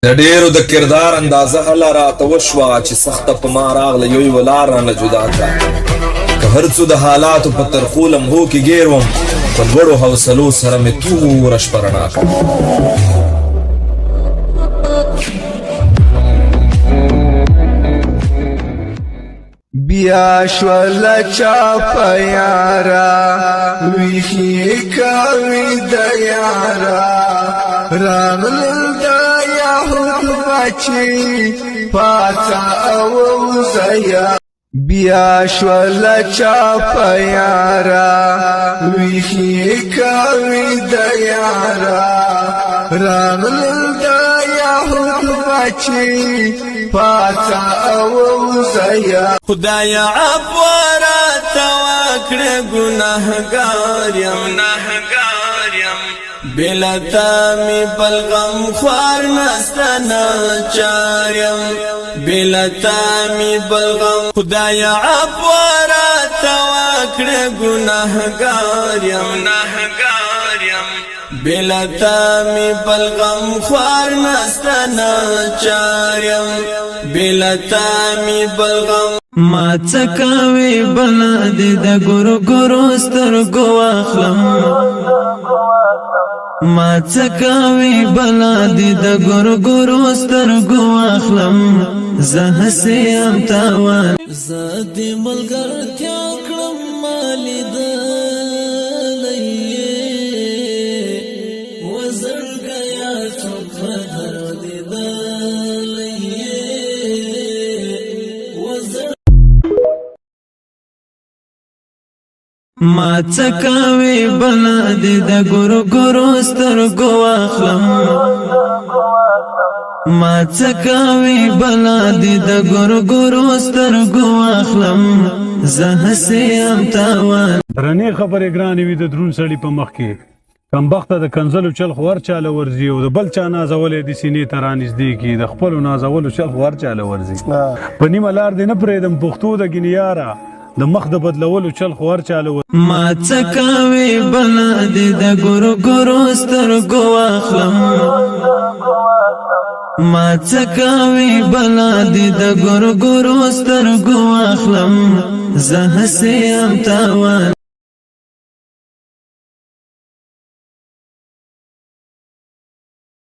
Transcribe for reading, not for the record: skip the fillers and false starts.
د ډیرو د کردار اندازه هله راته وشوه چې سخته په ما راغله یو لار رانه جدا کړه که هر څو د حالاتو په ترخو لمحو کې ګیر وم په لوړو حوصلو سره مې توره شپه رڼا کړه بیا شول چاپا یارا ویخی کاوی دا یارا راغل دا یهود بچی پاتا اوزیا بیا شول چاپا یارا ویخی کاوی دا یارا راغل دا یهود بچی پاتا اوزیا خدایا عفو راته وکړه ګناهګار یم بلا تا می بلغم خوار نسته ناچار یم بلا تا می بلغم خدایا عفو راته وکړه ګناهګار یم بلا تا می بلغم خوار نسته ناچار یم بلا تا می بلغم ما څکاوي بلا دې د ګورو ګورو سترګو واخلم ما څکاوي بلا دې د ګورو ګورو سترګو واخلم زه هسم تاوان زه دې ملګرتیا کړم مالې د ما څکاوي بلا دې د ګورو ګورو سترګو واخلم ما څکاوي بلا دې د ګورو ګورو سترګو واخلم زه هسم تاوان رنې خبرې ګرانې وي د درون سړي په مخ کې کمبخته د کنزلو چل خو ور چاله ورځي او د بل چا نازولې د سینې ته رانږدې کي د خپلو نازولو چل خو ور چاله ورځي په نیمه لار دې نه پرېږدم پښتو د ګنیاره د مخ د بدلولو چل خو ور چاله ما څکاوي بلا دې د ګورو ګورو سترګو واخلم ما څکاوي بلا دې د ګورو ګورو سترګو واخلم زه هسم تاوان